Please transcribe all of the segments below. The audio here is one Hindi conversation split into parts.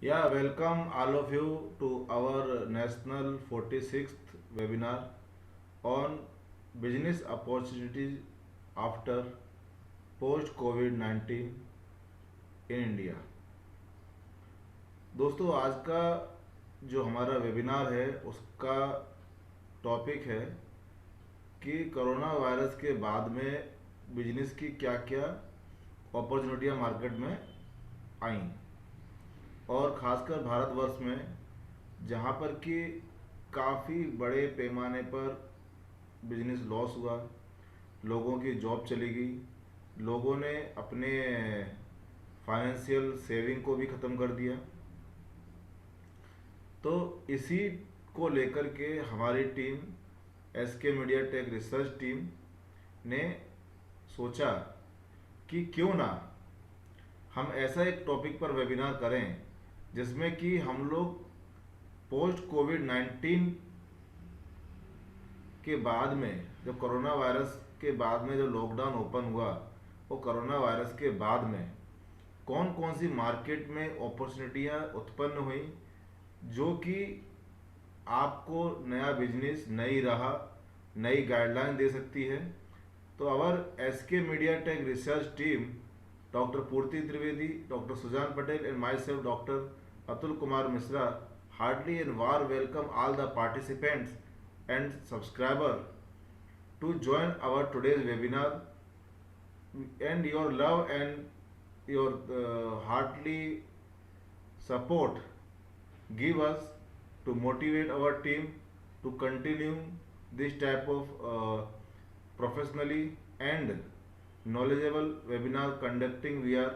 Welcome all of you to our national 46th webinar on business opportunities after post COVID-19 in India। दोस्तों, आज का जो हमारा वेबिनार है उसका टॉपिक है कि कोरोना वायरस के बाद में बिजनेस की क्या क्या अपॉर्चुनिटियां मार्केट में आई, और ख़ासकर भारतवर्ष में जहाँ पर कि काफ़ी बड़े पैमाने पर बिजनेस लॉस हुआ, लोगों की जॉब चली गई, लोगों ने अपने फाइनेंशियल सेविंग को भी ख़त्म कर दिया। तो इसी को लेकर के हमारी team SK media tech research team ने सोचा कि क्यों ना हम ऐसा एक टॉपिक पर वेबिनार करें जिसमें कि हम लोग पोस्ट कोविड-19 के बाद में, जो कोरोना वायरस के बाद में जो लॉकडाउन ओपन हुआ, वो कोरोना वायरस के बाद में कौन कौन सी मार्केट में अपॉर्चुनिटियां उत्पन्न हुई जो कि आपको नया बिजनेस, नई राह, नई गाइडलाइन दे सकती है। तो our SK media tech research team, doctor Purti Trivedi, doctor Sujan Patel and myself doctor Atul Kumar Mishra, heartily and warm welcome all the participants and subscriber to join our today's webinar, and your love and your heartily support give us to motivate our team to continue this type of professionally and knowledgeable webinar conducting we are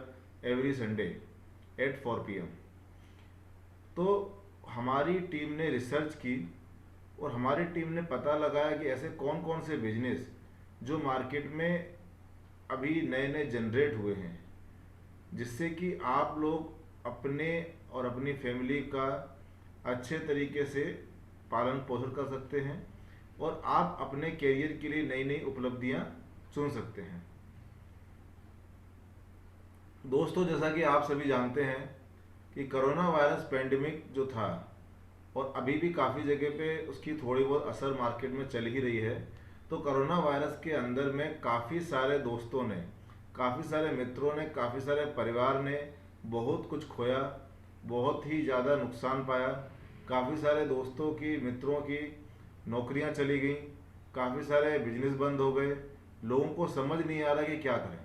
every Sunday at 4 p.m. तो हमारी टीम ने रिसर्च की और हमारी टीम ने पता लगाया कि ऐसे कौन कौन से बिजनेस जो मार्केट में अभी नए नए जनरेट हुए हैं, जिससे कि आप लोग अपने और अपनी फैमिली का अच्छे तरीके से पालन पोषण कर सकते हैं और आप अपने करियर के लिए नई नई उपलब्धियां चुन सकते हैं। दोस्तों, जैसा कि आप सभी जानते हैं कि कोरोना वायरस पेंडेमिक जो था, और अभी भी काफ़ी जगह पे उसकी थोड़ी बहुत असर मार्केट में चल ही रही है। तो कोरोना वायरस के अंदर में काफ़ी सारे दोस्तों ने, काफ़ी सारे मित्रों ने, काफ़ी सारे परिवार ने बहुत कुछ खोया, बहुत ही ज़्यादा नुकसान पाया। काफ़ी सारे दोस्तों की, मित्रों की नौकरियां चली गई, काफ़ी सारे बिजनेस बंद हो गए, लोगों को समझ नहीं आ रहा कि क्या करें।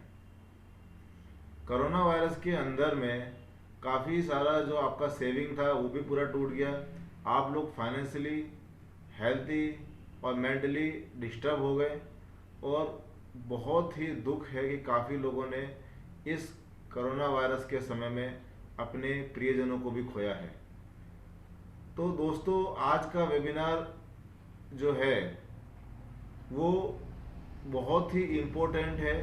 कोरोना वायरस के अंदर में काफ़ी सारा जो आपका सेविंग था वो भी पूरा टूट गया। आप लोग फाइनेंशियली, हेल्थी और मेंटली डिस्टर्ब हो गए, और बहुत ही दुख है कि काफ़ी लोगों ने इस कोरोना वायरस के समय में अपने प्रियजनों को भी खोया है। तो दोस्तों, आज का वेबिनार जो है वो बहुत ही इम्पोर्टेंट है।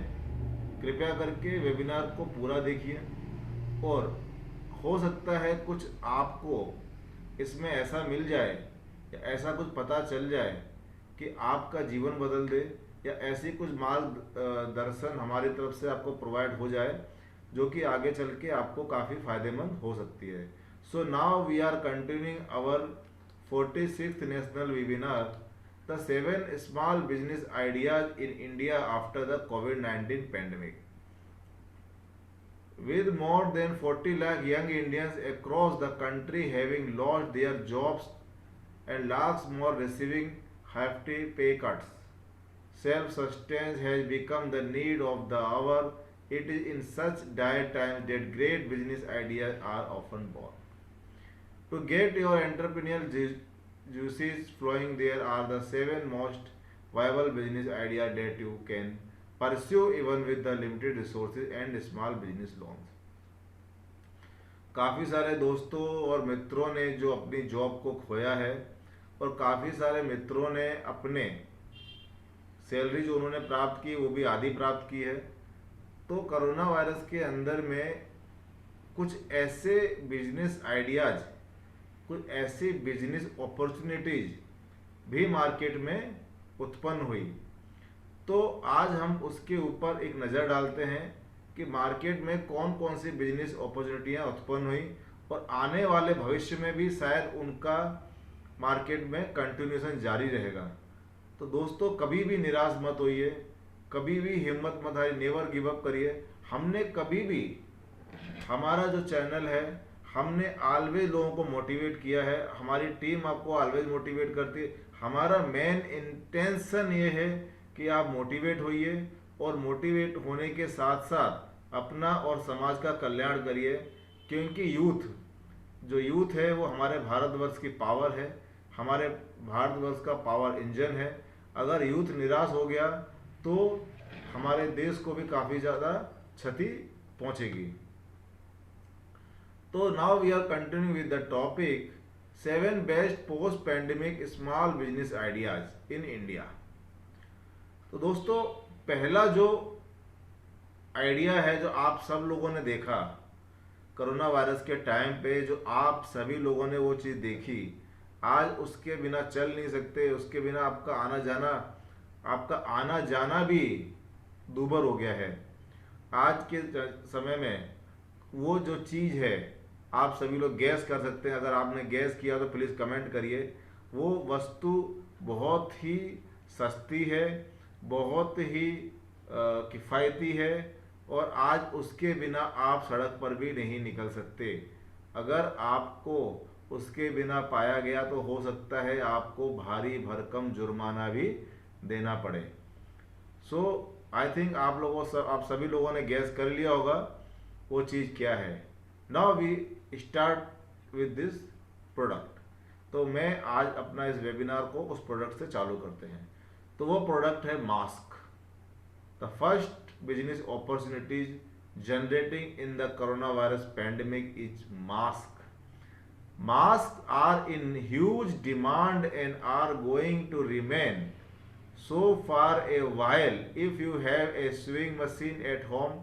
कृपया करके वेबिनार को पूरा देखिए, और हो सकता है कुछ आपको इसमें ऐसा मिल जाए या ऐसा कुछ पता चल जाए कि आपका जीवन बदल दे, या ऐसी कुछ मार्गदर्शन हमारी तरफ से आपको प्रोवाइड हो जाए जो कि आगे चल के आपको काफ़ी फायदेमंद हो सकती है। So now we are continuing our 46th national webinar, the 7 small business ideas in India after the कोविड-19 pandemic. With more than 40 lakh young Indians across the country having lost their jobs and lakhs more receiving hefty pay cuts, self-sustenance has become the need of the hour. It is in such dire times that great business ideas are often born. To get your entrepreneurial juices flowing, there are the 7 most viable business ideas that you can pursue even with the limited resources and small business loans. काफ़ी सारे दोस्तों और मित्रों ने जो अपनी जॉब को खोया है, और काफ़ी सारे मित्रों ने अपने सैलरी जो उन्होंने प्राप्त की वो भी आधी प्राप्त की है। तो कोरोना वायरस के अंदर में कुछ ऐसे बिजनेस आइडियाज, कुछ ऐसी बिजनेस अपॉर्चुनिटीज भी मार्केट में उत्पन्न हुई। तो आज हम उसके ऊपर एक नज़र डालते हैं कि मार्केट में कौन कौन सी बिजनेस अपॉर्चुनिटियां उत्पन्न हुई और आने वाले भविष्य में भी शायद उनका मार्केट में कंटिन्यूएशन जारी रहेगा। तो दोस्तों कभी भी निराश मत होइए, कभी भी हिम्मत मत हारिए, नेवर गिव अप करिए। हमने कभी भी, हमारा जो चैनल है, हमने ऑलवेज लोगों को मोटिवेट किया है, हमारी टीम आपको ऑलवेज मोटिवेट करती है। हमारा मेन इंटेंशन ये है कि आप मोटिवेट होइए और मोटिवेट होने के साथ साथ अपना और समाज का कल्याण करिए, क्योंकि जो यूथ है वो हमारे भारतवर्ष की पावर है, हमारे भारतवर्ष का पावर इंजन है। अगर यूथ निराश हो गया तो हमारे देश को भी काफ़ी ज़्यादा क्षति पहुंचेगी। तो now we are continuing with the topic 7 best post pandemic small business ideas in India. तो दोस्तों पहला जो आइडिया है जो आप सब लोगों ने देखा कोरोना वायरस के टाइम पे, जो आप सभी लोगों ने वो चीज़ देखी, आज उसके बिना चल नहीं सकते, उसके बिना आपका आना जाना भी दूभर हो गया है। आज के समय में वो जो चीज़ है, आप सभी लोग गैस कर सकते हैं, अगर आपने गैस किया तो प्लीज़ कमेंट करिए। वो वस्तु बहुत ही सस्ती है, बहुत ही किफ़ायती है, और आज उसके बिना आप सड़क पर भी नहीं निकल सकते। अगर आपको उसके बिना पाया गया तो हो सकता है आपको भारी भरकम जुर्माना भी देना पड़े। सो आई थिंक आप सभी लोगों ने गैस कर लिया होगा वो चीज़ क्या है। Now we start with this product. तो मैं आज अपना इस वेबिनार को उस प्रोडक्ट से चालू करते हैं। तो वो प्रोडक्ट है mask. The first business opportunities generating in the coronavirus pandemic is mask. Masks are in huge demand and are going to remain so for a while. If you have a sewing machine at home,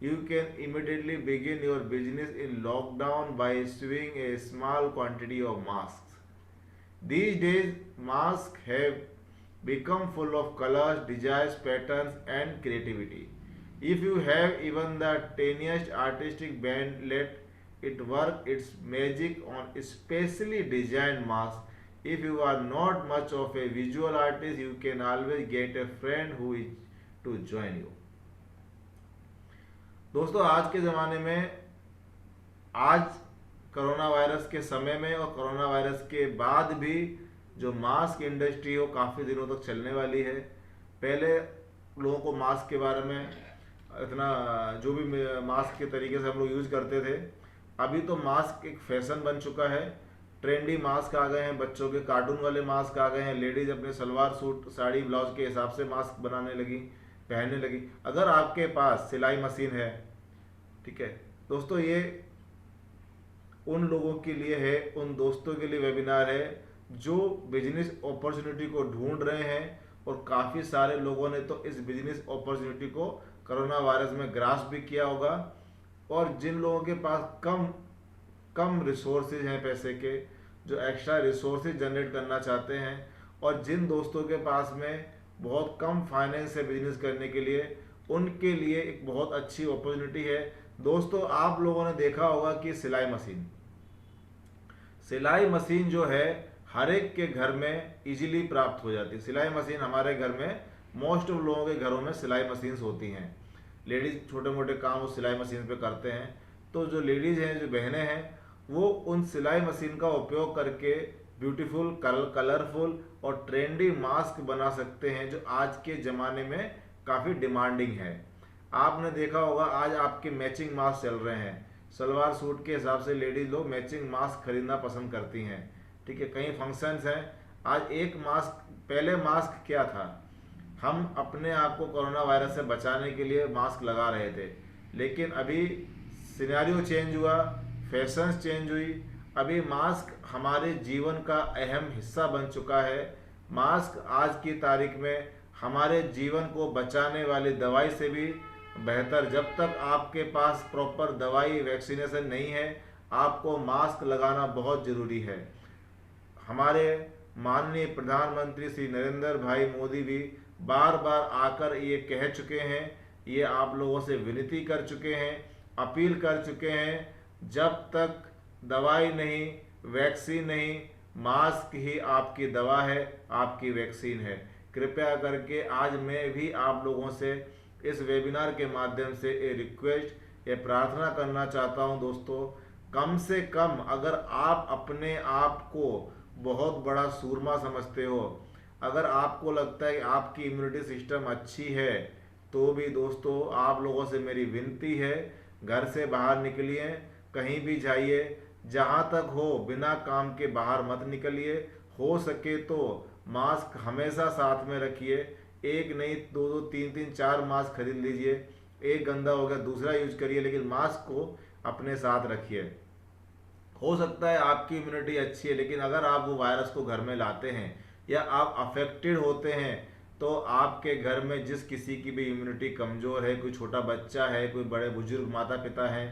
you can immediately begin your business in lockdown by sewing a small quantity of masks. These days, masks have become full of colors, designs, patterns, and creativity. If you have even the tiniest artistic band, let it work its magic on specially designed masks. If you are not much of a visual artist, you can always get a friend who is to join you. दोस्तों आज के ज़माने में, आज कोरोना वायरस के समय में और कोरोना वायरस के बाद भी जो मास्क इंडस्ट्री हो काफ़ी दिनों तक चलने वाली है। पहले लोगों को मास्क के बारे में इतना, जो भी मास्क के तरीके से हम लोग यूज़ करते थे, अभी तो मास्क एक फैशन बन चुका है। ट्रेंडी मास्क आ गए हैं, बच्चों के कार्टून वाले मास्क आ गए हैं, लेडीज़ अपने सलवार सूट साड़ी ब्लाउज के हिसाब से मास्क बनाने लगी, पहनने लगी। अगर आपके पास सिलाई मशीन है, ठीक है दोस्तों, ये उन लोगों के लिए है, उन दोस्तों के लिए वेबिनार है जो बिजनेस अपॉर्चुनिटी को ढूंढ रहे हैं। और काफ़ी सारे लोगों ने तो इस बिजनेस अपॉर्चुनिटी को कोरोना वायरस में ग्रास्प भी किया होगा। और जिन लोगों के पास कम रिसोर्सेज हैं पैसे के, जो एक्स्ट्रा रिसोर्सेज जनरेट करना चाहते हैं, और जिन दोस्तों के पास में बहुत कम फाइनेंस है बिजनेस करने के लिए, उनके लिए एक बहुत अच्छी अपॉर्चुनिटी है। दोस्तों आप लोगों ने देखा होगा कि सिलाई मशीन जो है हर एक के घर में इजीली प्राप्त हो जाती है। सिलाई मशीन हमारे घर में, मोस्ट ऑफ लोगों के घरों में सिलाई मशीन्स होती हैं। लेडीज़ छोटे मोटे काम उस सिलाई मशीन पे करते हैं। तो जो लेडीज़ हैं, जो बहनें हैं, वो उन सिलाई मशीन का उपयोग करके ब्यूटीफुल, कलरफुल और ट्रेंडी मास्क बना सकते हैं, जो आज के ज़माने में काफ़ी डिमांडिंग है। आपने देखा होगा आज आपके मैचिंग मास्क चल रहे हैं। सलवार सूट के हिसाब से लेडीज़ लोग मैचिंग मास्क खरीदना पसंद करती हैं, ठीक है। कई फंक्शंस हैं, आज एक मास्क, पहले मास्क क्या था, हम अपने आप को कोरोना वायरस से बचाने के लिए मास्क लगा रहे थे। लेकिन अभी सिनेरियो चेंज हुआ, फैशंस चेंज हुई, अभी मास्क हमारे जीवन का अहम हिस्सा बन चुका है। मास्क आज की तारीख में हमारे जीवन को बचाने वाली दवाई से भी बेहतर। जब तक आपके पास प्रॉपर दवाई, वैक्सीनेशन नहीं है, आपको मास्क लगाना बहुत ज़रूरी है। हमारे माननीय प्रधानमंत्री श्री नरेंद्र भाई मोदी भी बार बार आकर ये कह चुके हैं, ये आप लोगों से विनती कर चुके हैं, अपील कर चुके हैं, जब तक दवाई नहीं, वैक्सीन नहीं, मास्क ही आपकी दवा है, आपकी वैक्सीन है। कृपया करके आज मैं भी आप लोगों से इस वेबिनार के माध्यम से ये रिक्वेस्ट, ये प्रार्थना करना चाहता हूं दोस्तों, कम से कम अगर आप अपने आप को बहुत बड़ा सूरमा समझते हो, अगर आपको लगता है कि आपकी इम्यूनिटी सिस्टम अच्छी है, तो भी दोस्तों आप लोगों से मेरी विनती है, घर से बाहर निकलिए, कहीं भी जाइए, जहां तक हो बिना काम के बाहर मत निकलिए। हो सके तो मास्क हमेशा साथ में रखिए, एक नहीं दो दो तीन तीन चार मास्क खरीद लीजिए, एक गंदा हो गया दूसरा यूज करिए, लेकिन मास्क को अपने साथ रखिए। हो सकता है आपकी इम्यूनिटी अच्छी है, लेकिन अगर आप वो वायरस को घर में लाते हैं या आप अफेक्टेड होते हैं, तो आपके घर में जिस किसी की भी इम्यूनिटी कमज़ोर है, कोई छोटा बच्चा है, कोई बड़े बुजुर्ग माता पिता हैं,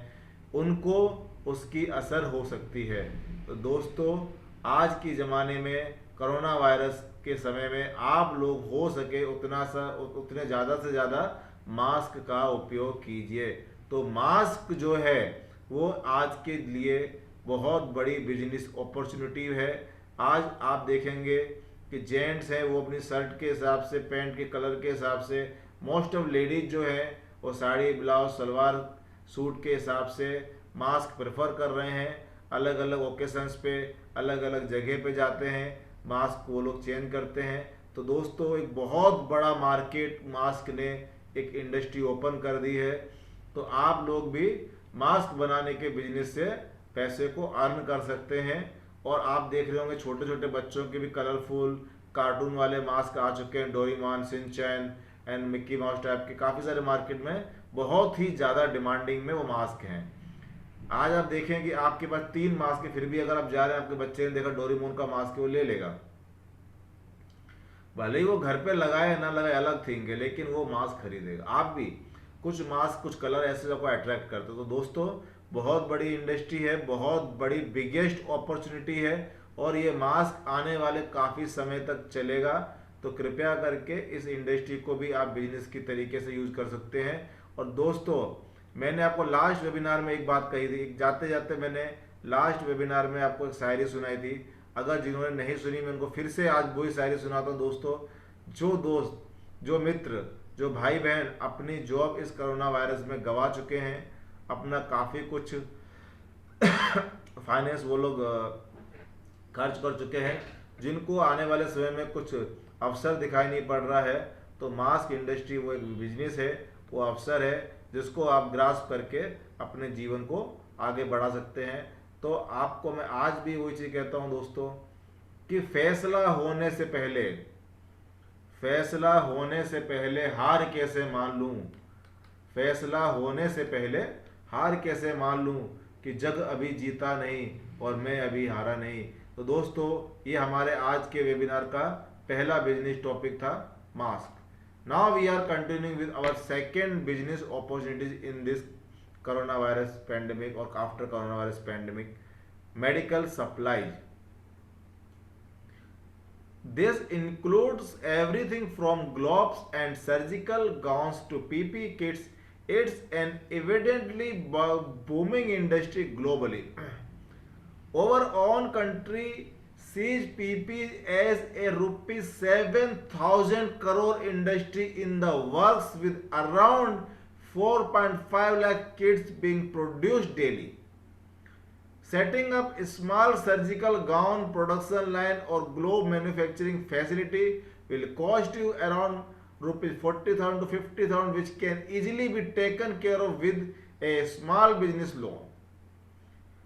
उनको उसकी असर हो सकती है। तो दोस्तों आज के ज़माने में कोरोना वायरस के समय में आप लोग हो सके उतने ज़्यादा से ज़्यादा मास्क का उपयोग कीजिए। तो मास्क जो है वो आज के लिए बहुत बड़ी बिजनेस अपॉर्चुनिटी है। आज आप देखेंगे कि जेंट्स हैं वो अपनी शर्ट के हिसाब से, पैंट के कलर के हिसाब से, मोस्ट ऑफ लेडीज जो है वो साड़ी ब्लाउज सलवार सूट के हिसाब से मास्क प्रेफर कर रहे हैं। अलग अलग ओकेशंस पे अलग अलग जगह पे जाते हैं, मास्क वो लोग चेंज करते हैं। तो दोस्तों एक बहुत बड़ा मार्केट मास्क ने एक इंडस्ट्री ओपन कर दी है। तो आप लोग भी मास्क बनाने के बिजनेस से पैसे को अर्न कर सकते हैं। और आप देख रहे होंगे छोटे छोटे बच्चों के भी कलरफुल कार्टून वाले मास्क आ चुके हैं, Doraemon, Shinchan and Mickey mouse type के काफ़ी सारे मार्केट में बहुत ही ज़्यादा डिमांडिंग में वो मास्क हैं। आज आप देखें कि आपके पास 3 मास्क है, फिर भी अगर आप जा रहे हैं, आपके बच्चे ने देखा डोरेमोन का मास्क है, वो ले लेगा। भले ही वो घर पे लगाए ना लगाए अलग थिंग है, लेकिन वो मास्क खरीदेगा। आप भी कुछ मास्क कुछ कलर ऐसे आपको अट्रैक्ट करते हो। तो दोस्तों बहुत बड़ी इंडस्ट्री है, बहुत बड़ी बिगेस्ट अपॉर्चुनिटी है, और ये मास्क आने वाले काफ़ी समय तक चलेगा। तो कृपया करके इस इंडस्ट्री को भी आप बिजनेस की तरीके से यूज कर सकते हैं। और दोस्तों मैंने आपको लास्ट वेबिनार में एक बात कही थी, जाते जाते मैंने लास्ट वेबिनार में आपको एक शायरी सुनाई थी। अगर जिन्होंने नहीं सुनी मैं उनको फिर से आज वही शायरी सुनाता हूँ। दोस्तों जो दोस्त, जो मित्र, जो भाई बहन अपनी जॉब इस कोरोना वायरस में गंवा चुके हैं, अपना काफ़ी कुछ फाइनेंस वो लोग खर्च कर चुके हैं, जिनको आने वाले समय में कुछ अवसर दिखाई नहीं पड़ रहा है, तो मास्क इंडस्ट्री वो एक बिजनेस है, वो अवसर है जिसको आप ग्रास्प करके अपने जीवन को आगे बढ़ा सकते हैं। तो आपको मैं आज भी वही चीज़ कहता हूँ दोस्तों कि फैसला होने से पहले हार कैसे मान लूँ, फैसला होने से पहले हार कैसे मान लूँ कि जग अभी जीता नहीं और मैं अभी हारा नहीं। तो दोस्तों ये हमारे आज के वेबिनार का पहला बिजनेस टॉपिक था, mask. Now we are continuing with our second business opportunities in this corona virus pandemic और after corona virus pandemic, medical supplies. This includes everything from gloves and surgical gowns to PPE kits. It's an evidently booming industry globally. Our own country sees PPE as a rupees 7,000 crore industry in the works, with around 4.5 lakh kits being produced daily. Setting up a small surgical gown production line or glove manufacturing facility will cost you around rupees 40,000 to 50,000, which can easily be taken care of with a small business loan.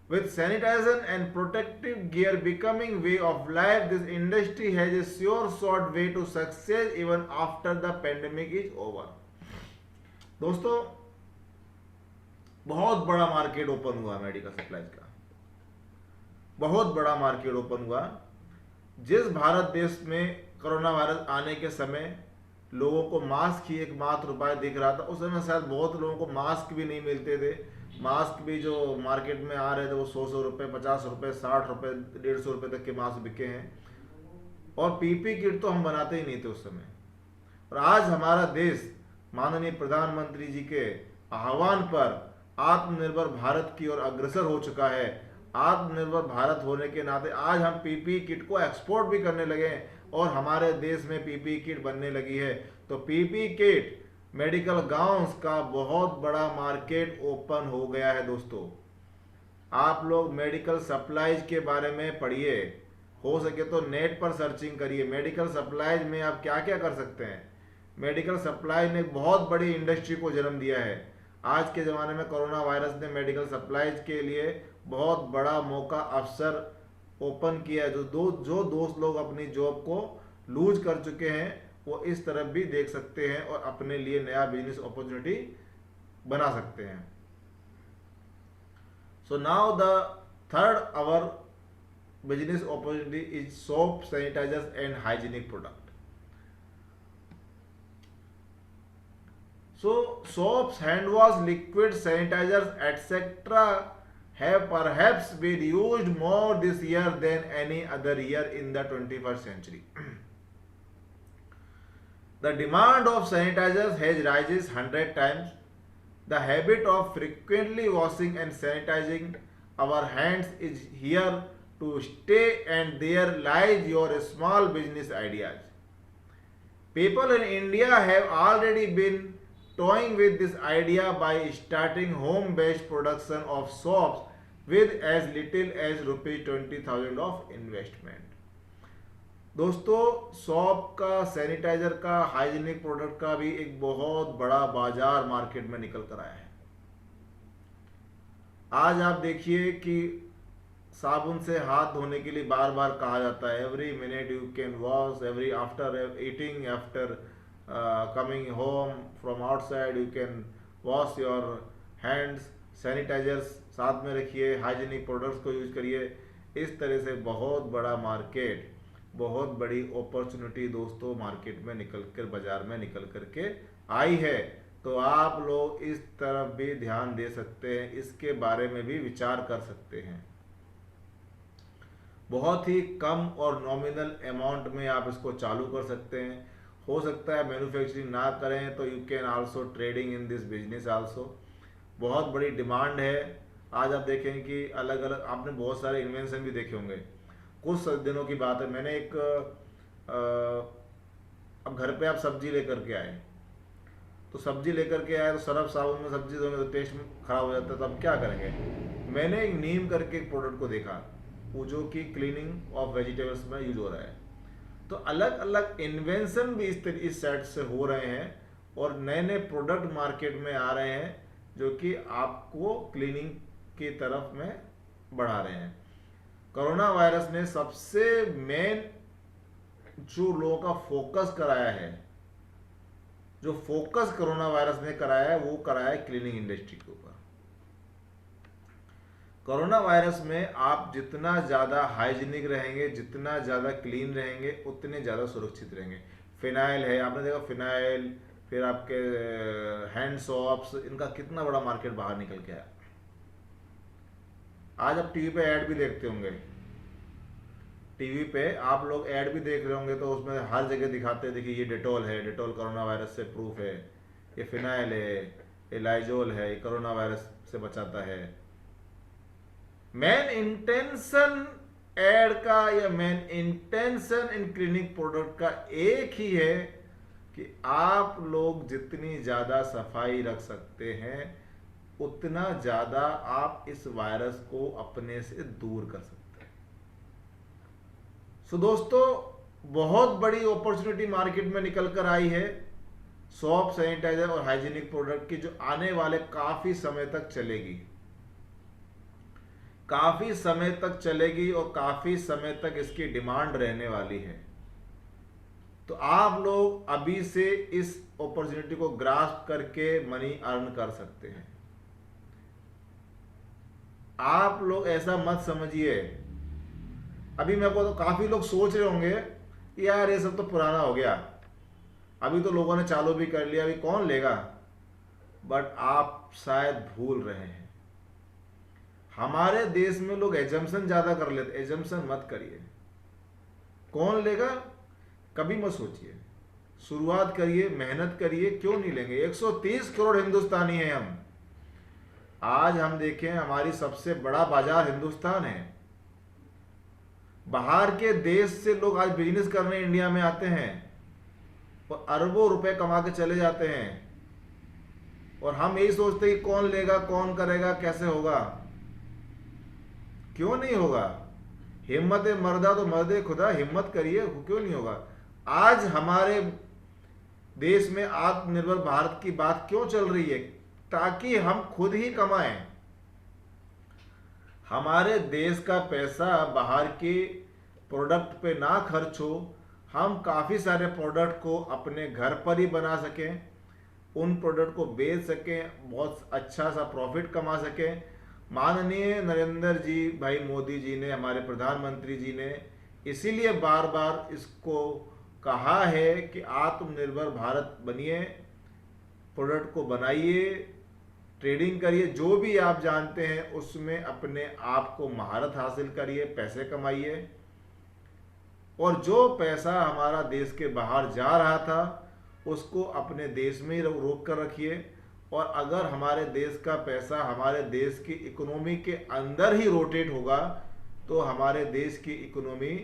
With sanitation and protective gear becoming way of life, this industry has a sure short way to success even after the pandemic is over. दोस्तों बहुत बड़ा मार्केट ओपन हुआ मेडिकल सप्लाईज का, बहुत बड़ा मार्केट ओपन हुआ। जिस भारत देश में कोरोना वायरस आने के समय लोगों को मास्क ही एकमात्र उपाय दिख रहा था, उस समय शायद बहुत लोगों को मास्क भी नहीं मिलते थे। मास्क भी जो मार्केट में आ रहे थे वो 100 रुपये, 50 रुपये, 60 रुपये, 150 रुपये तक के मास्क बिके हैं। और पीपी किट तो हम बनाते ही नहीं थे उस समय। और आज हमारा देश माननीय प्रधानमंत्री जी के आह्वान पर आत्मनिर्भर भारत की ओर अग्रसर हो चुका है। आत्मनिर्भर भारत होने के नाते आज हम पीपीई किट को एक्सपोर्ट भी करने लगे हैं और हमारे देश में पीपीई किट बनने लगी है। तो पीपीई किट मेडिकल गाउन्स का बहुत बड़ा मार्केट ओपन हो गया है दोस्तों। आप लोग मेडिकल सप्लाईज के बारे में पढ़िए, हो सके तो नेट पर सर्चिंग करिए। मेडिकल सप्लाईज में आप क्या क्या कर सकते हैं। मेडिकल सप्लाई ने बहुत बड़ी इंडस्ट्री को जन्म दिया है। आज के ज़माने में कोरोना वायरस ने मेडिकल सप्लाईज के लिए बहुत बड़ा मौका अवसर ओपन किया है। जो दोस्त लोग अपनी जॉब को लूज कर चुके हैं वो इस तरफ भी देख सकते हैं और अपने लिए नया बिजनेस अपॉर्चुनिटी बना सकते हैं। So now the third our business opportunity is soap, sanitizers and hygienic product. So soaps, hand wash, liquid, sanitizers, etc. have perhaps been used more this year than any other year in the 21st century. The demand of sanitizers has risen 100 times. The habit of frequently washing and sanitizing our hands is here to stay, and there lies your small business ideas. People in India have already been toying with this idea by starting home-based production of soaps with as little as ₹20,000 of investment. दोस्तों, सॉप का, सैनिटाइजर का, हाइजीनिक प्रोडक्ट का भी एक बहुत बड़ा बाजार मार्केट में निकल कर आया है। आज आप देखिए कि साबुन से हाथ धोने के लिए बार बार कहा जाता है, every minute you can wash, every after eating, after coming home from outside you can wash your hands. Sanitizers साथ में रखिए, हाइजीनिक प्रोडक्ट्स को यूज करिए। इस तरह से बहुत बड़ा मार्केट, बहुत बड़ी अपॉर्चुनिटी दोस्तों मार्केट में निकल कर, बाजार में निकल करके आई है। तो आप लोग इस तरफ भी ध्यान दे सकते हैं, इसके बारे में भी विचार कर सकते हैं। बहुत ही कम और नॉमिनल अमाउंट में आप इसको चालू कर सकते हैं। हो सकता है मैन्युफैक्चरिंग ना करें तो you can also trading in this business also. बहुत बड़ी डिमांड है। आज आप देखें कि अलग अलग आपने बहुत सारे इन्वेंशन भी देखे होंगे। कुछ दिनों की बात है, मैंने एक अब घर पे आप सब्जी लेकर के आए, तो सब्जी लेकर के आए तो सरफ साबुन में सब्जी धोने तो टेस्ट खराब हो जाता है, तो अब क्या करेंगे। मैंने एक नीम करके एक प्रोडक्ट को देखा, वो जो कि क्लीनिंग ऑफ वेजिटेबल्स में यूज हो रहा है। तो अलग अलग इन्वेंशन भी इस साइड से हो रहे हैं और नए नए प्रोडक्ट मार्केट में आ रहे हैं जो कि आपको क्लीनिंग की तरफ में बढ़ा रहे हैं। कोरोना वायरस ने सबसे मेन जो लोगों का फोकस कराया है, जो फोकस कोरोना वायरस ने कराया है वो कराया है क्लीनिंग इंडस्ट्री के ऊपर। कोरोना वायरस में आप जितना ज़्यादा हाइजीनिक रहेंगे, जितना ज़्यादा क्लीन रहेंगे, उतने ज़्यादा सुरक्षित रहेंगे। फिनाइल है, आपने देखा फिनाइल, फिर आपके हैंड सॉप्स, इनका कितना बड़ा मार्केट बाहर निकल के आया। आज आप टीवी पे ऐड भी देखते होंगे, टीवी पे आप लोग ऐड भी देख रहे होंगे तो उसमें हर जगह दिखाते हैं, देखिए ये डेटॉल है, डेटॉल कोरोना वायरस से प्रूफ है, ये फिनाइल है, ये लाइजोल है, ये कोरोना वायरस से बचाता है। मेन इंटेंशन एड का या मेन इंटेंशन इन क्लीनिक प्रोडक्ट का एक ही है कि आप लोग जितनी ज़्यादा सफाई रख सकते हैं उतना ज़्यादा आप इस वायरस को अपने से दूर कर सकते हैं। सो दोस्तों, बहुत बड़ी अपॉर्चुनिटी मार्केट में निकल कर आई है सॉप, सैनिटाइजर और हाइजीनिक प्रोडक्ट की, जो आने वाले काफ़ी समय तक चलेगी, काफ़ी समय तक चलेगी और काफ़ी समय तक इसकी डिमांड रहने वाली है। तो आप लोग अभी से इस अपॉर्चुनिटी को ग्रास्प करके मनी अर्न कर सकते हैं। आप लोग ऐसा मत समझिए, अभी मेरे को तो काफ़ी लोग सोच रहे होंगे यार ये सब तो पुराना हो गया, अभी तो लोगों ने चालू भी कर लिया, अभी कौन लेगा। बट आप शायद भूल रहे हैं, हमारे देश में लोग एजम्पशन ज़्यादा कर लेते। एजम्पशन मत करिए, कौन लेगा कभी मत सोचिए, शुरुआत करिए, मेहनत करिए, क्यों नहीं लेंगे। 130 करोड़ हिंदुस्तानी हैं हम, आज हम देखें, हमारी सबसे बड़ा बाजार हिंदुस्तान है। बाहर के देश से लोग आज बिजनेस करने इंडिया में आते हैं और अरबों रुपए कमा के चले जाते हैं, और हम यही सोचते हैं कि कौन लेगा, कौन करेगा, कैसे होगा। क्यों नहीं होगा? हिम्मत मर्दा तो मर्दे खुदा, हिम्मत करिए, क्यों नहीं होगा। आज हमारे देश में आत्मनिर्भर भारत की बात क्यों चल रही है? ताकि हम खुद ही कमाएं। हमारे देश का पैसा बाहर के प्रोडक्ट पे ना खर्च हो, हम काफ़ी सारे प्रोडक्ट को अपने घर पर ही बना सकें, उन प्रोडक्ट को बेच सकें, बहुत अच्छा सा प्रॉफिट कमा सकें। माननीय नरेंद्र जी भाई मोदी जी ने, हमारे प्रधानमंत्री जी ने इसीलिए बार बार इसको कहा है कि आत्मनिर्भर भारत बनिए, प्रोडक्ट को बनाइए, ट्रेडिंग करिए, जो भी आप जानते हैं उसमें अपने आप को महारत हासिल करिए, पैसे कमाइए। और जो पैसा हमारा देश के बाहर जा रहा था उसको अपने देश में ही रोक कर रखिए। और अगर हमारे देश का पैसा हमारे देश की इकोनॉमी के अंदर ही रोटेट होगा तो हमारे देश की इकोनॉमी,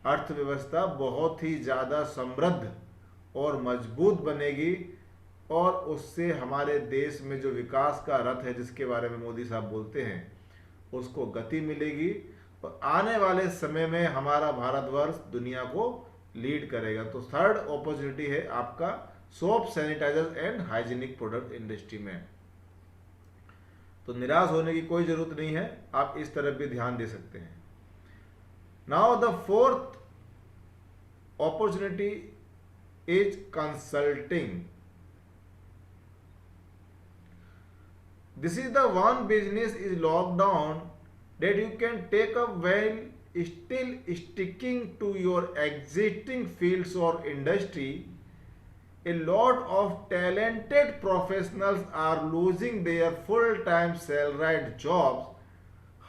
अर्थव्यवस्था बहुत ही ज़्यादा समृद्ध और मजबूत बनेगी, और उससे हमारे देश में जो विकास का रथ है जिसके बारे में मोदी साहब बोलते हैं उसको गति मिलेगी, और आने वाले समय में हमारा भारतवर्ष दुनिया को लीड करेगा। तो थर्ड अपॉर्चुनिटी है आपका soap, sanitizer and hygienic product industry में। तो निराश होने की कोई जरूरत नहीं है, आप इस तरफ भी ध्यान दे सकते हैं। Now the fourth opportunity is consulting. This is the one business is locked down that you can take up while still sticking to your existing fields or industry. A lot of talented professionals are losing their full-time salaried jobs.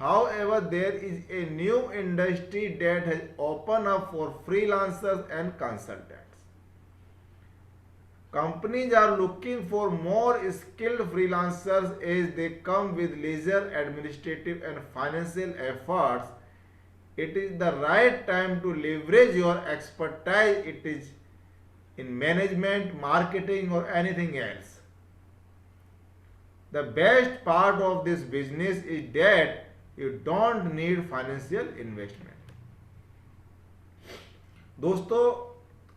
However, there is a new industry that has opened up for freelancers and consultants. Companies are looking for more skilled freelancers as they come with leisure, administrative and financial efforts. It is the right time to leverage your expertise. It is in management, marketing or anything else. The best part of this business is that you don't need financial investment. दोस्तों,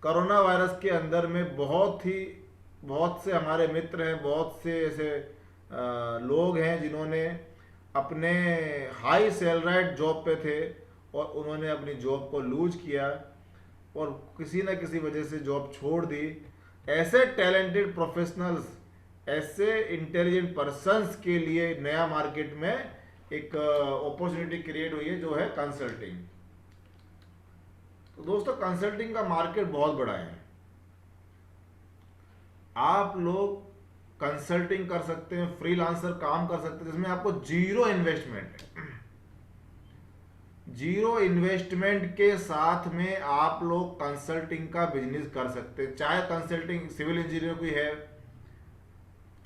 कोरोना वायरस के अंदर में बहुत से हमारे मित्र हैं, बहुत से ऐसे लोग हैं जिन्होंने अपने हाई सैलराइड जॉब पे थे और उन्होंने अपनी जॉब को लूज किया और किसी न किसी वजह से जॉब छोड़ दी। ऐसे टैलेंटेड प्रोफेशनल्स, ऐसे इंटेलिजेंट पर्सन्स के लिए नया मार्केट में एक अपॉर्चुनिटी क्रिएट हुई है जो है कंसल्टिंग। तो दोस्तों, कंसल्टिंग का मार्केट बहुत बड़ा है। आप लोग कंसल्टिंग कर सकते हैं, फ्रीलांसर काम कर सकते हैं जिसमें आपको जीरो इन्वेस्टमेंट है। जीरो इन्वेस्टमेंट के साथ में आप लोग कंसल्टिंग का बिजनेस कर सकते हैं। चाहे कंसल्टिंग सिविल इंजीनियर कोई है,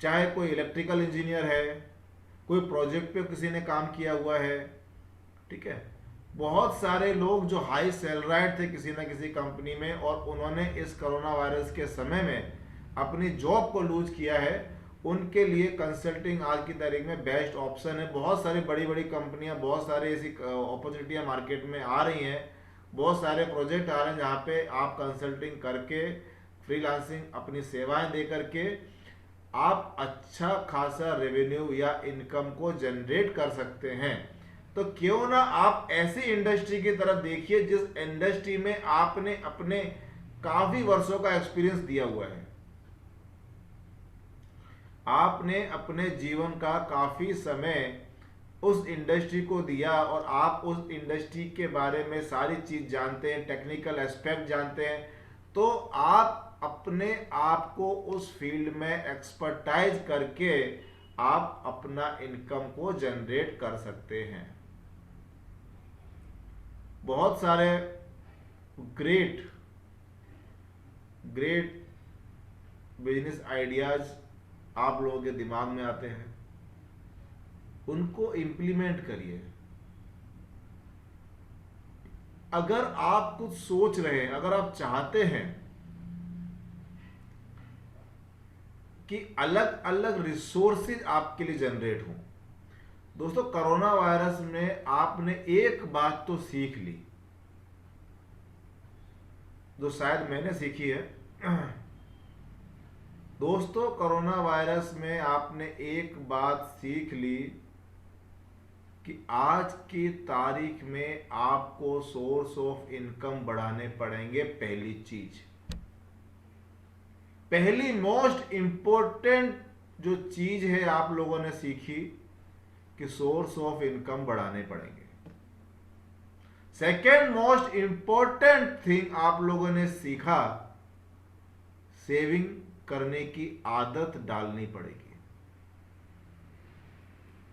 चाहे कोई इलेक्ट्रिकल इंजीनियर है, कोई प्रोजेक्ट पे किसी ने काम किया हुआ है, ठीक है। बहुत सारे लोग जो हाई सैलराइड थे किसी ना किसी कंपनी में और उन्होंने इस कोरोना वायरस के समय में अपनी जॉब को लूज किया है, उनके लिए कंसल्टिंग आज की तारीख में बेस्ट ऑप्शन है। बहुत सारी बड़ी बड़ी कंपनियां, बहुत सारी ऐसी अपॉर्चुनिटियां मार्केट में आ रही हैं, बहुत सारे प्रोजेक्ट आ रहे हैं जहां पे आप कंसल्टिंग करके, फ्रीलांसिंग अपनी सेवाएं दे करके आप अच्छा खासा रेवेन्यू या इनकम को जनरेट कर सकते हैं। तो क्यों ना आप ऐसी इंडस्ट्री की तरफ देखिए जिस इंडस्ट्री में आपने अपने काफी वर्षों का एक्सपीरियंस दिया हुआ है। आपने अपने जीवन का काफी समय उस इंडस्ट्री को दिया और आप उस इंडस्ट्री के बारे में सारी चीज जानते हैं, टेक्निकल एस्पेक्ट जानते हैं, तो आप अपने आप को उस फील्ड में एक्सपर्टाइज करके आप अपना इनकम को जनरेट कर सकते हैं। बहुत सारे ग्रेट बिजनेस आइडियाज आप लोगों के दिमाग में आते हैं, उनको इम्प्लीमेंट करिए। अगर आप कुछ सोच रहे हैं, अगर आप चाहते हैं कि अलग अलग रिसोर्सेज आपके लिए जनरेट हों, दोस्तों कोरोना वायरस में आपने एक बात तो सीख ली, जो शायद मैंने सीखी है। दोस्तों कोरोना वायरस में आपने एक बात सीख ली कि आज की तारीख में आपको सोर्स ऑफ इनकम बढ़ाने पड़ेंगे। पहली चीज, पहली मोस्ट इंपॉर्टेंट जो चीज है आप लोगों ने सीखी कि सोर्स ऑफ इनकम बढ़ाने पड़ेंगे। सेकेंड मोस्ट इंपॉर्टेंट थिंग आप लोगों ने सीखा, सेविंग करने की आदत डालनी पड़ेगी।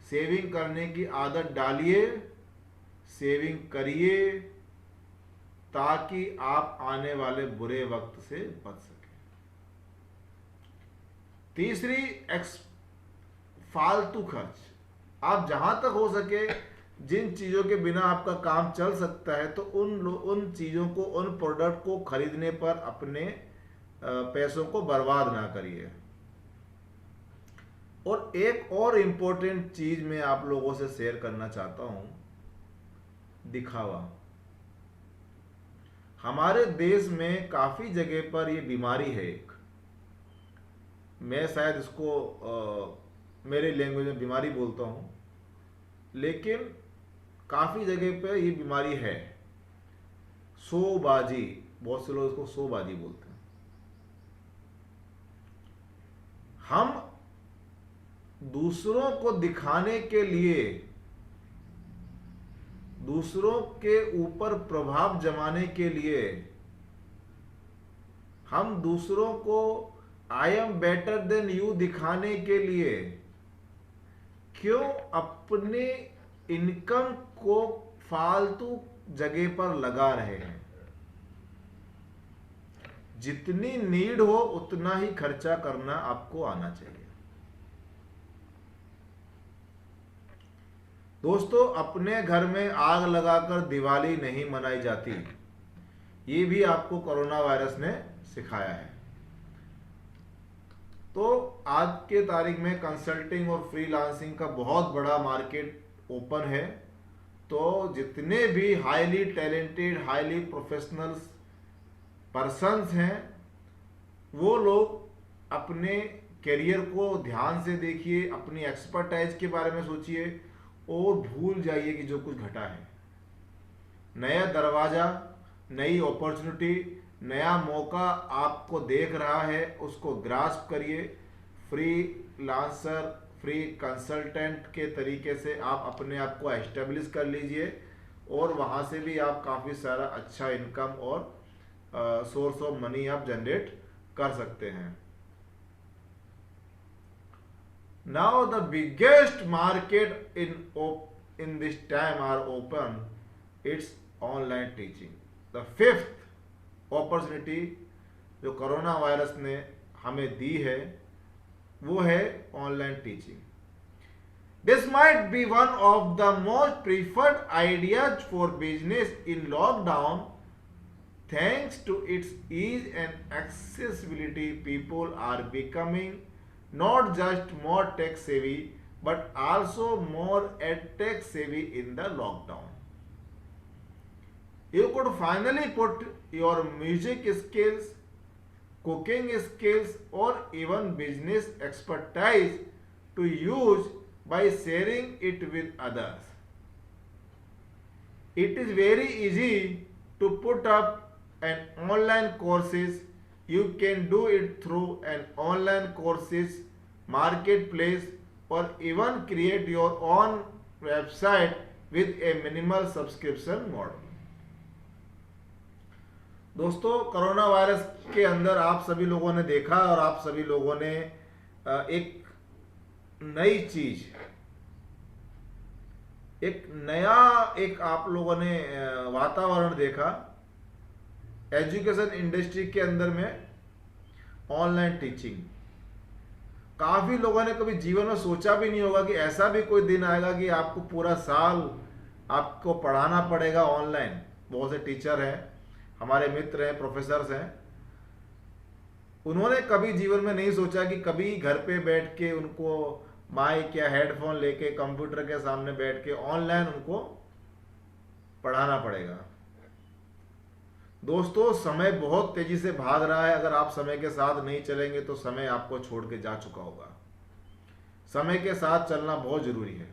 सेविंग करने की आदत डालिए, सेविंग करिए, ताकि आप आने वाले बुरे वक्त से बच सकें। तीसरी, फालतू खर्च। आप जहां तक हो सके जिन चीजों के बिना आपका काम चल सकता है, तो उन चीजों को, उन प्रोडक्ट को खरीदने पर अपने पैसों को बर्बाद ना करिए। और एक और इंपॉर्टेंट चीज मैं आप लोगों से शेयर करना चाहता हूं, दिखावा। हमारे देश में काफी जगह पर ये बीमारी है एक, मैं शायद इसको मेरे लैंग्वेज में बीमारी बोलता हूं, लेकिन काफी जगह पर ये बीमारी है, शोबाजी। बहुत से लोग इसको शोबाजी बोलते हैं। हम दूसरों को दिखाने के लिए, दूसरों के ऊपर प्रभाव जमाने के लिए, हम दूसरों को I am better than you दिखाने के लिए क्यों अपने इनकम को फालतू जगह पर लगा रहे हैं। जितनी नीड हो उतना ही खर्चा करना आपको आना चाहिए। दोस्तों, अपने घर में आग लगाकर दिवाली नहीं मनाई जाती, ये भी आपको कोरोना वायरस ने सिखाया है। तो आज के तारीख में कंसल्टिंग और फ्रीलांसिंग का बहुत बड़ा मार्केट ओपन है। तो जितने भी highly talented, highly professionals persons हैं, वो लोग अपने करियर को ध्यान से देखिए, अपनी एक्सपर्टाइज के बारे में सोचिए और भूल जाइए कि जो कुछ घटा है। नया दरवाजा, नई अपॉर्चुनिटी, नया मौका आपको देख रहा है, उसको ग्रास्प करिए। फ्रीलांसर, फ्री कंसल्टेंट के तरीके से आप अपने आप को एस्टेब्लिश कर लीजिए और वहाँ से भी आप काफ़ी सारा अच्छा इनकम और सोर्स ऑफ मनी आप जनरेट कर सकते हैं। Now the biggest market in this time are open. It's online teaching. The fifth opportunity जो कोरोना वायरस ने हमें दी है वो है online teaching. This might be one of the most preferred ideas for business in lockdown. Thanks to its ease and accessibility, people are becoming not just more tech savvy but also more tech savvy in the lockdown. You could finally put your music skills, cooking skills or even business expertise to use by sharing it with others. It is very easy to put up an online courses. You can do it through an online courses marketplace or even create your own website with a minimal subscription model. दोस्तों, कोरोना वायरस के अंदर आप सभी लोगों ने देखा और आप सभी लोगों ने एक नई चीज, एक नया आप लोगों ने वातावरण देखा एजुकेशन इंडस्ट्री के अंदर में, ऑनलाइन टीचिंग। काफ़ी लोगों ने कभी जीवन में सोचा भी नहीं होगा कि ऐसा भी कोई दिन आएगा कि आपको पूरा साल आपको पढ़ाना पड़ेगा ऑनलाइन। बहुत से टीचर हैं, हमारे मित्र हैं, प्रोफेसर्स हैं, उन्होंने कभी जीवन में नहीं सोचा कि कभी घर पे बैठ के उनको माइक या हेडफोन लेके कंप्यूटर के सामने बैठ के ऑनलाइन उनको पढ़ाना पड़ेगा। दोस्तों, समय बहुत तेजी से भाग रहा है। अगर आप समय के साथ नहीं चलेंगे तो समय आपको छोड़ के जा चुका होगा। समय के साथ चलना बहुत जरूरी है।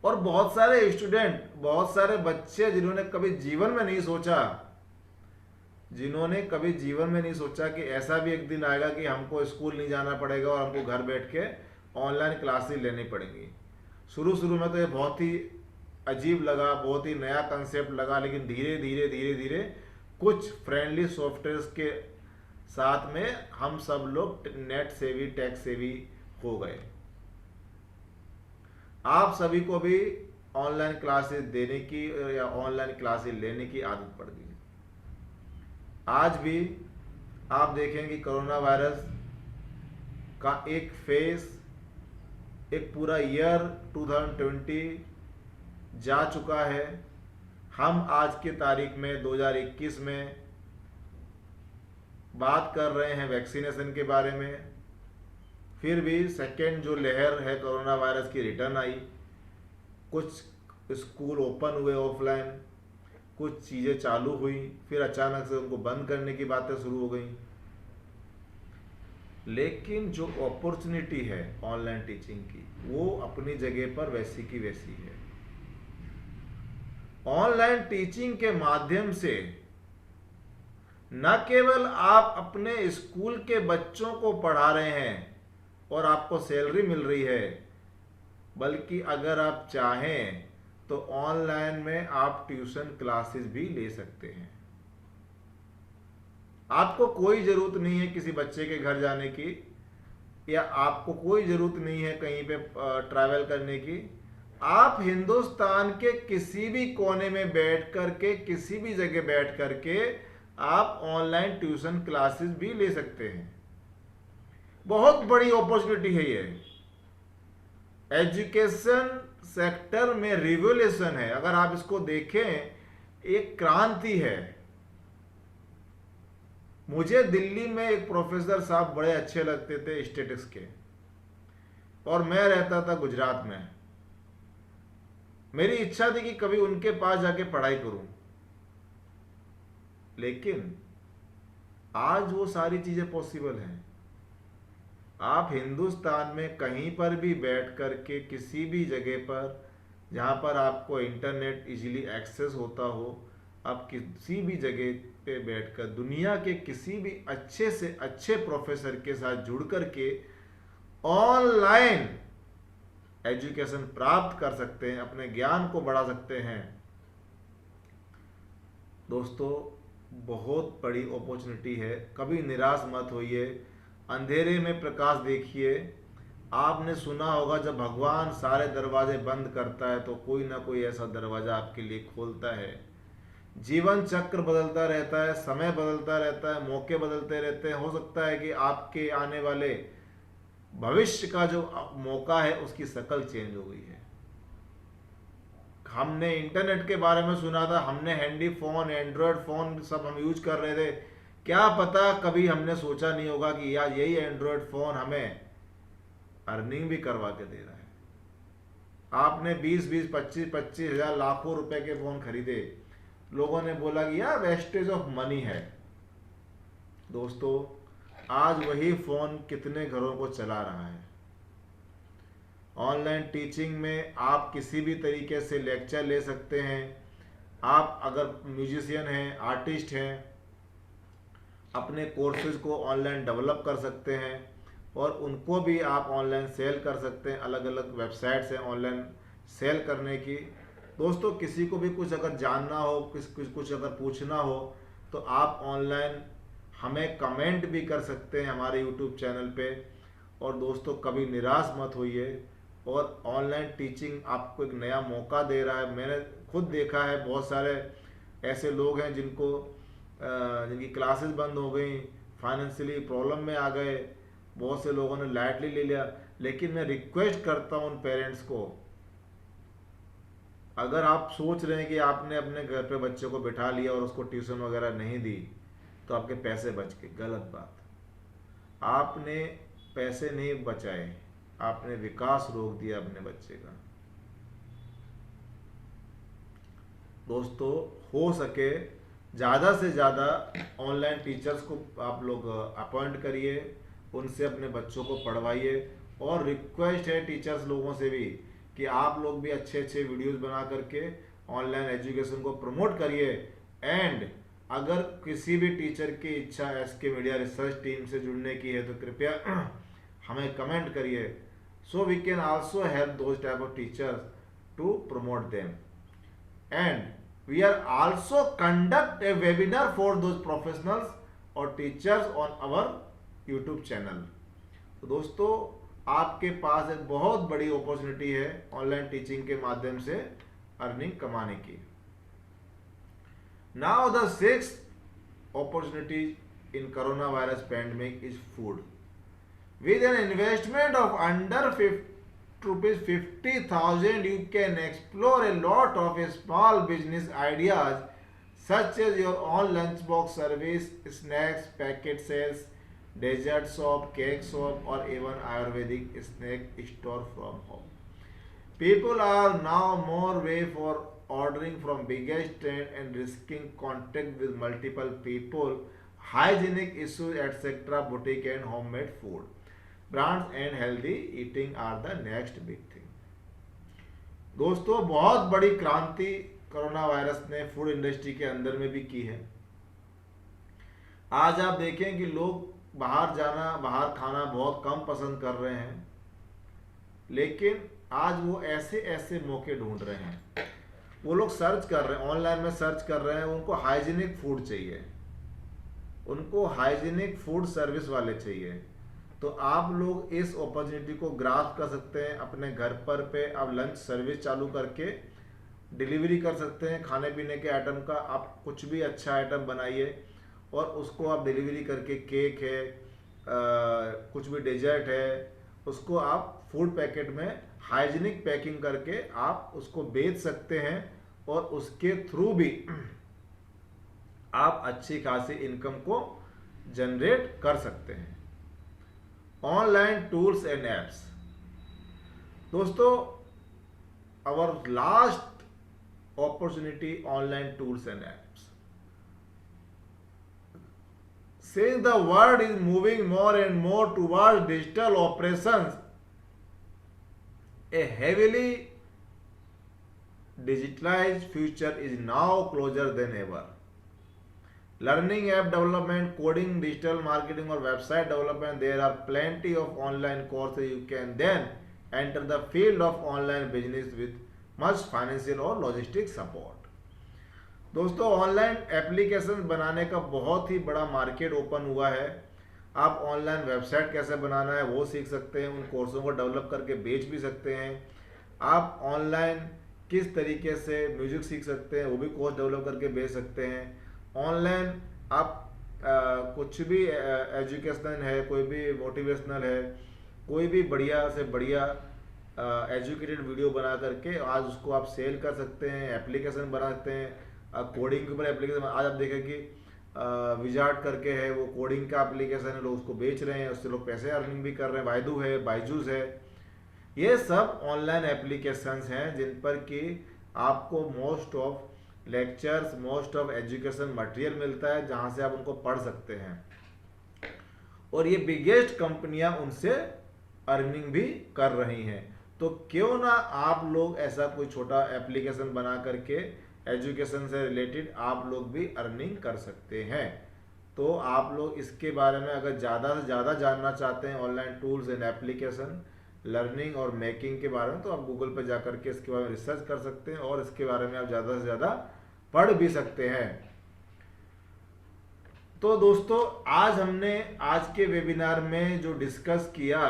और बहुत सारे स्टूडेंट, बहुत सारे बच्चे जिन्होंने कभी जीवन में नहीं सोचा कि ऐसा भी एक दिन आएगा कि हमको स्कूल नहीं जाना पड़ेगा और हमको घर बैठ के ऑनलाइन क्लासेस लेनी पड़ेंगी। शुरू शुरू में तो ये बहुत ही अजीब लगा, बहुत ही नया कंसेप्ट लगा, लेकिन धीरे धीरे धीरे धीरे कुछ फ्रेंडली सॉफ्टवेयर्स के साथ में हम सब लोग नेट सेवी, टेक सेवी हो गए। आप सभी को भी ऑनलाइन क्लासेस देने की या ऑनलाइन क्लासेस लेने की आदत पड़ गई। आज भी आप देखें कि कोरोना वायरस का एक फेस, एक पूरा ईयर 2020 जा चुका है। हम आज की तारीख में 2021 में बात कर रहे हैं वैक्सीनेशन के बारे में। फिर भी सेकेंड जो लहर है कोरोना वायरस की रिटर्न आई। कुछ स्कूल ओपन हुए ऑफलाइन, कुछ चीज़ें चालू हुई, फिर अचानक से उनको बंद करने की बातें शुरू हो गई। लेकिन जो अपॉर्चुनिटी है ऑनलाइन टीचिंग की, वो अपनी जगह पर वैसी की वैसी है। ऑनलाइन टीचिंग के माध्यम से न केवल आप अपने स्कूल के बच्चों को पढ़ा रहे हैं और आपको सैलरी मिल रही है, बल्कि अगर आप चाहें तो ऑनलाइन में आप ट्यूशन क्लासेस भी ले सकते हैं। आपको कोई ज़रूरत नहीं है किसी बच्चे के घर जाने की, या आपको कोई ज़रूरत नहीं है कहीं पे ट्रैवल करने की। आप हिंदुस्तान के किसी भी कोने में बैठ करके, किसी भी जगह बैठ करके आप ऑनलाइन ट्यूशन क्लासेस भी ले सकते हैं। बहुत बड़ी अपॉर्चुनिटी है ये। एजुकेशन सेक्टर में रिवोल्यूशन है। अगर आप इसको देखें, एक क्रांति है। मुझे दिल्ली में एक प्रोफेसर साहब बड़े अच्छे लगते थे स्टैटिस्टिक्स के, और मैं रहता था गुजरात में। मेरी इच्छा थी कि कभी उनके पास जाके पढ़ाई करूं, लेकिन आज वो सारी चीजें पॉसिबल हैं। आप हिंदुस्तान में कहीं पर भी बैठ करके, किसी भी जगह पर जहाँ पर आपको इंटरनेट इजीली एक्सेस होता हो, आप किसी भी जगह पे बैठकर दुनिया के किसी भी अच्छे से अच्छे प्रोफेसर के साथ जुड़ करके ऑनलाइन एजुकेशन प्राप्त कर सकते हैं, अपने ज्ञान को बढ़ा सकते हैं। दोस्तों, बहुत बड़ी अपॉर्चुनिटी है। कभी निराश मत होइए, अंधेरे में प्रकाश देखिए। आपने सुना होगा, जब भगवान सारे दरवाजे बंद करता है तो कोई ना कोई ऐसा दरवाजा आपके लिए खोलता है। जीवन चक्र बदलता रहता है, समय बदलता रहता है, मौके बदलते रहते हैं। हो सकता है कि आपके आने वाले भविष्य का जो मौका है उसकी शक्ल चेंज हो गई है। हमने इंटरनेट के बारे में सुना था, हमने हैंडी फोन, एंड्रॉयड फोन सब हम यूज कर रहे थे। क्या पता कभी हमने सोचा नहीं होगा कि यार यही एंड्रॉयड फोन हमें अर्निंग भी करवा के दे रहा है। आपने 20-20, 25-25 हजार, लाखों रुपए के फोन खरीदे, लोगों ने बोला कि यार वेस्टेज ऑफ मनी है। दोस्तों, आज वही फोन कितने घरों को चला रहा है। ऑनलाइन टीचिंग में आप किसी भी तरीके से लेक्चर ले सकते हैं। आप अगर म्यूजिशियन हैं, आर्टिस्ट हैं, अपने कोर्सेज को ऑनलाइन डेवलप कर सकते हैं और उनको भी आप ऑनलाइन सेल कर सकते हैं। अलग अलग वेबसाइट्स हैं ऑनलाइन सेल करने की। दोस्तों, किसी को भी कुछ अगर जानना हो, कुछ अगर पूछना हो, तो आप ऑनलाइन हमें कमेंट भी कर सकते हैं हमारे यूट्यूब चैनल पे। और दोस्तों, कभी निराश मत होइए। और ऑनलाइन टीचिंग आपको एक नया मौका दे रहा है। मैंने खुद देखा है, बहुत सारे ऐसे लोग हैं जिनकी क्लासेस बंद हो गई, फाइनेंशियली प्रॉब्लम में आ गए, बहुत से लोगों ने लाइटली ले लिया। लेकिन मैं रिक्वेस्ट करता हूँ उन पेरेंट्स को, अगर आप सोच रहे हैं कि आपने अपने घर पे बच्चे को बिठा लिया और उसको ट्यूशन वगैरह नहीं दी तो आपके पैसे बच गए, गलत बात। आपने पैसे नहीं बचाए, आपने विकास रोक दिया अपने बच्चे का। दोस्तों, हो सके ज़्यादा से ज़्यादा ऑनलाइन टीचर्स को आप लोग अपॉइंट करिए, उनसे अपने बच्चों को पढ़वाइए। और रिक्वेस्ट है टीचर्स लोगों से भी कि आप लोग भी अच्छे अच्छे वीडियोस बना करके ऑनलाइन एजुकेशन को प्रमोट करिए। एंड अगर किसी भी टीचर की इच्छा एसके मीडिया रिसर्च टीम से जुड़ने की है तो कृपया हमें कमेंट करिए, so we can also help those type of teachers to promote them. And we are also conduct a webinar for those professionals or teachers on our YouTube channel। तो दोस्तों, आपके पास एक बहुत बड़ी अपॉर्चुनिटी है ऑनलाइन टीचिंग के माध्यम से अर्निंग कमाने की। Now the sixth opportunity in corona virus pandemic is food. With an investment of under rupees 50,000 you can explore a lot of small business ideas such as your own lunchbox service, snacks, packet sales, dessert shop, cake shop, or even Ayurvedic snack store from home. People are now more way for ordering from biggest trend and risking contact with multiple people, hygienic issues, etc. Boutique and homemade food brands and healthy eating are the next big thing। दोस्तों, बहुत बड़ी क्रांति कोरोना वायरस ने फूड इंडस्ट्री के अंदर में भी की है। आज आप देखें कि लोग बाहर जाना, बाहर खाना बहुत कम पसंद कर रहे हैं, लेकिन आज वो ऐसे ऐसे मौके ढूंढ रहे हैं। वो लोग सर्च कर रहे हैं, ऑनलाइन में सर्च कर रहे हैं, उनको हाइजीनिक फूड चाहिए, उनको हाइजीनिक फूड सर्विस वाले चाहिए। तो आप लोग इस अपॉर्चुनिटी को ग्रास्प कर सकते हैं। अपने घर पर पे आप लंच सर्विस चालू करके डिलीवरी कर सकते हैं खाने पीने के आइटम का। आप कुछ भी अच्छा आइटम बनाइए और उसको आप डिलीवरी करके, केक है, कुछ भी डेजर्ट है, उसको आप फूड पैकेट में हाइजीनिक पैकिंग करके आप उसको बेच सकते हैं और उसके थ्रू भी आप अच्छी खासी इनकम को जनरेट कर सकते हैं। Online tools and apps. दोस्तों, our last opportunity online tools and apps. Since the world is moving more and more towards digital operations, a heavily digitalized future is now closer than ever। Learning, app development, coding, digital marketing or website development, there are plenty of online courses you can then enter the field of online business with much financial और logistic support। दोस्तों, ऑनलाइन एप्लीकेशन बनाने का बहुत ही बड़ा मार्केट ओपन हुआ है। आप ऑनलाइन वेबसाइट कैसे बनाना है वो सीख सकते हैं, उन कोर्सों को डेवलप करके बेच भी सकते हैं। आप ऑनलाइन किस तरीके से म्यूजिक सीख सकते हैं वो भी कोर्स डेवलप करके बेच सकते हैं। ऑनलाइन आप कुछ भी एजुकेशनल है, कोई भी मोटिवेशनल है, कोई भी बढ़िया से बढ़िया एजुकेटेड वीडियो बना करके आज उसको आप सेल कर सकते हैं, एप्लीकेशन बना सकते हैं। कोडिंग के ऊपर एप्लीकेशन आज आप देखें कि विजार्ड करके है, वो कोडिंग का एप्लीकेशन है, लोग उसको बेच रहे हैं, उससे लोग पैसे अर्निंग भी कर रहे हैं। बायदू है, बायजूस है, ये सब ऑनलाइन एप्लीकेशंस हैं जिन पर कि आपको most of lectures, most of education material मिलता है, जहां से आप उनको पढ़ सकते हैं और ये बिगेस्ट कंपनियां उनसे अर्निंग भी कर रही हैं। तो क्यों ना आप लोग ऐसा कोई छोटा एप्लीकेशन बना करके एजुकेशन से रिलेटेड आप लोग भी अर्निंग कर सकते हैं। तो आप लोग इसके बारे में अगर ज़्यादा से ज़्यादा जानना चाहते हैं online tools and application, learning और मेकिंग के बारे में, तो आप गूगल पर जाकर के इसके बारे में रिसर्च कर सकते हैं और इसके बारे में आप ज़्यादा से ज़्यादा पढ़ भी सकते हैं। तो दोस्तों, आज हमने आज के वेबिनार में जो डिस्कस किया,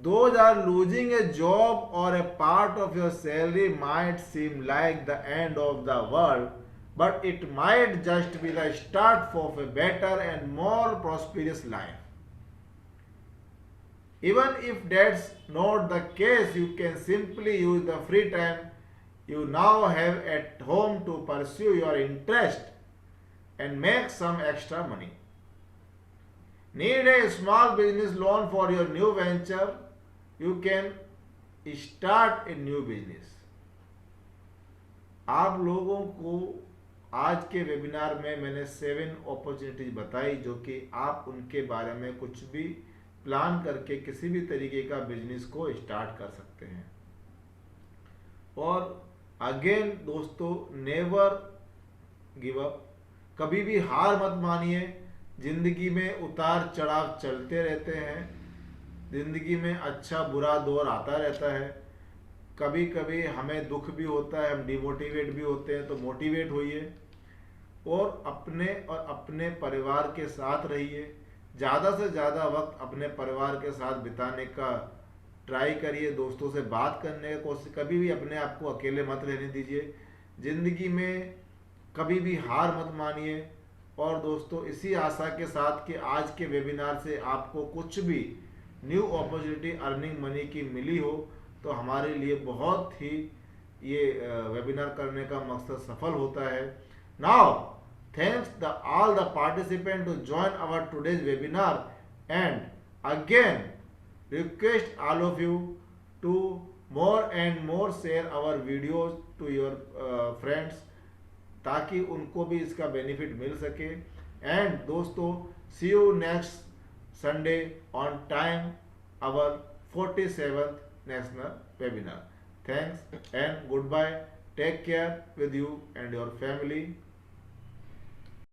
those are losing a job or a part of your salary might seem like the end of the world, but it might just be the start of a better and more prosperous life। Even if that's not the case, you can simply use the free time you now have at home to pursue your interest and make some extra money. Need a small business loan for your new venture? You can start a new business. आप लोगों को आज के वेबिनार में मैंने 7 अपॉर्चुनिटीज बताई जो कि आप उनके बारे में कुछ भी प्लान करके किसी भी तरीके का बिजनेस को स्टार्ट कर सकते हैं। और अगेन दोस्तों, नेवर गिव अप, कभी भी हार मत मानिए। जिंदगी में उतार चढ़ाव चलते रहते हैं, जिंदगी में अच्छा बुरा दौर आता रहता है। कभी कभी हमें दुख भी होता है, हम डिमोटिवेट भी होते हैं, तो मोटिवेट होइए और अपने परिवार के साथ रहिए। ज़्यादा से ज़्यादा वक्त अपने परिवार के साथ बिताने का ट्राई करिए, दोस्तों से बात करने की कोशिश, कभी भी अपने आप को अकेले मत रहने दीजिए। ज़िंदगी में कभी भी हार मत मानिए। और दोस्तों, इसी आशा के साथ कि आज के वेबिनार से आपको कुछ भी न्यू अपॉर्चुनिटी अर्निंग मनी की मिली हो, तो हमारे लिए बहुत ही ये वेबिनार करने का मकसद सफल होता है। Now thanks all the participant to join our today's webinar and again request all of you to more and more share our videos to your friends, ताकि उनको भी इसका बेनिफिट मिल सके। एंड दोस्तों, see you next Sunday on time our 47th national webinar. Thanks and goodbye. Take care with you and your family.